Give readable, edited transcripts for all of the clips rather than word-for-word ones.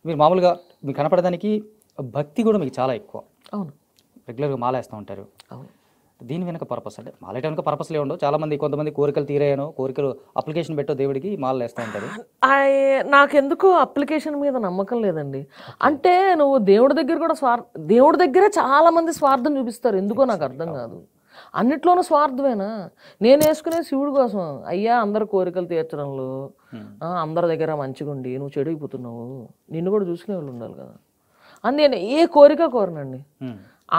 మీరు మామూలుగా మీకు కనపడడానికి భక్తి కూడా మీకు చాలా ఎక్కువ. అవును. రెగ్యులర్గా మాలేస్తూ ఉంటారు. అవును. దీని వెనక పర్పస్ అంటే మాలేయడం వెనక పర్పస్లే ఉండవు. చాలామంది కొంతమంది కోరికలు తీరాయనో కోరికలు అప్లికేషన్ పెట్టో దేవుడికి మాలలు వేస్తూ ఉంటారు. నాకెందుకు అప్లికేషన్ మీద నమ్మకం లేదండి. అంటే నువ్వు దేవుడి దగ్గర కూడా దేవుడి దగ్గరే చాలా మంది స్వార్థం చూపిస్తారు. ఎందుకో నాకు అర్థం కాదు. అన్నిట్లోనూ స్వార్థమేనా? నేను వేసుకునే శివుడి కోసం అయ్యా అందరు కోరికలు తీర్చడంలో అందరి దగ్గర మంచిగుండి నువ్వు చెడిపోతున్నావు, నిన్ను కూడా చూసుకునే వాళ్ళు ఉండాలి కదా అని నేను ఏ కోరిక కోరనండి.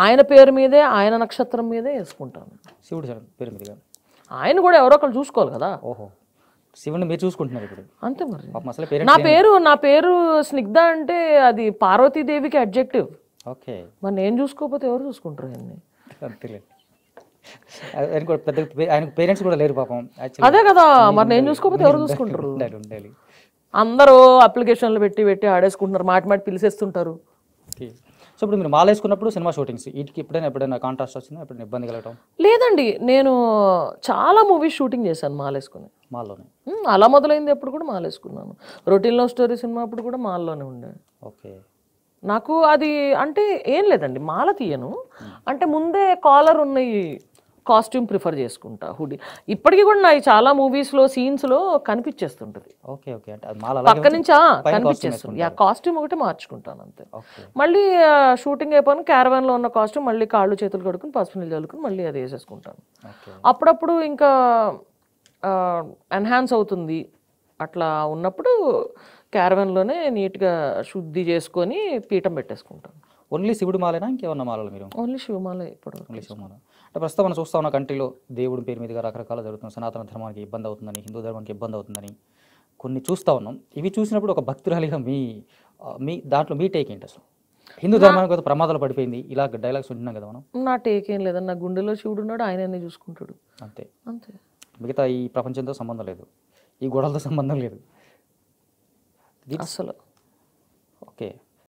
ఆయన పేరు మీదే ఆయన నక్షత్రం మీదే వేసుకుంటాను. శివుడు పేరు మీదుగా ఆయన కూడా ఎవరో ఒకరు చూసుకోవాలి కదా. ఓహో, శివుడిని మీరు చూసుకుంటున్నారు ఇప్పుడు. అంతే మరి. అసలు నా పేరు స్నిగ్ధ అంటే అది పార్వతీదేవికి అడ్జెక్టివ్. ఓకే, మరి నేను చూసుకోకపోతే ఎవరు చూసుకుంటారు ఆయన్ని? అంతేలేదు. ఆయన పేరెంట్స్ కూడా లేరు పాపం. అదే కదా, మరి నేను చూసుకోకపోతే ఎవరు చూసుకుంటారు? ఉండాలి. అందరూ అప్లికేషన్లు పెట్టి ఆడేసుకుంటున్నారు, మాటి పిలిచేస్తుంటారు. సో ఇప్పుడు మీరు మాల వేసుకున్నప్పుడు సినిమా షూటింగ్స్ వీటికి ఎప్పుడైనా కాంట్రాస్ట్ వచ్చిందా? ఎప్పుడైనా ఇబ్బంది కలగటం? లేదండి, నేను చాలా మూవీస్ షూటింగ్ చేశాను మాలేసుకుని. మాల్లోనే అలా మొదలైంది అప్పుడు కూడా మాలేసుకున్నాను. రొటీన్ లవ్ స్టోరీ సినిమా అప్పుడు కూడా మాల్లోనే ఉండే. ఓకే, నాకు అది అంటే ఏం లేదండి, మాల తీయను అంటే ముందే కాలర్ ఉన్నాయి కాస్ట్యూమ్ ప్రిఫర్ చేసుకుంటా, హుడీ. ఇప్పటికీ కూడా నాకు చాలా మూవీస్లో సీన్స్లో కనిపించేస్తుంటుంది. ఓకే ఓకే, అంటే మాల పక్క నుంచి కనిపించేస్తుంది. ఆ కాస్ట్యూమ్ ఒకటి మార్చుకుంటాను అంతే. మళ్ళీ షూటింగ్ అయిపోయిన క్యారవాన్లో ఉన్న కాస్ట్యూమ్ మళ్ళీ కాళ్ళు చేతులు కడుక్కుని పసుపు నీళ్ళు చల్లుకుని మళ్ళీ అది వేసేసుకుంటాను. అప్పుడప్పుడు ఇంకా ఎన్హాన్స్ అవుతుంది అట్లా ఉన్నప్పుడు క్యారవాన్లోనే నీట్గా శుద్ధి చేసుకొని పీఠం పెట్టేసుకుంటాను. ఓన్లీ శివుడు మాలేనా ఇంకేమన్నా మాలలు మీరు? ఓన్లీ శివమాల. ఇప్పుడు ఓన్లీ శివమాల. అంటే ప్రస్తుతం మనం చూస్తా ఉన్న కంట్రీలో దేవుడి పేరు మీదుగా రకరకాల జరుగుతుంది. సనాతన ధర్మానికి ఇబ్బంది అవుతుందని, హిందూ ధర్మానికి ఇబ్బంది అవుతుందని కొన్ని చూస్తూ ఉన్నాం. ఇవి చూసినప్పుడు ఒక భక్తురాలిగా మీ దాంట్లో మీ టేక్ ఏంటి అసలు? హిందూ ధర్మానికి ఒక ప్రమాదాలు పడిపోయింది ఇలా డైలాగ్స్ ఉంటున్నాం కదా మనం. నా టేక్ ఏం లేదని, నా గుండెలో శివుడు ఉన్నాడు, ఆయననే చూసుకుంటాడు అంతే. అంతే, మిగతా ఈ ప్రపంచంతో సంబంధం లేదు, ఈ గొడవలతో సంబంధం లేదు అసలు. ఓకే.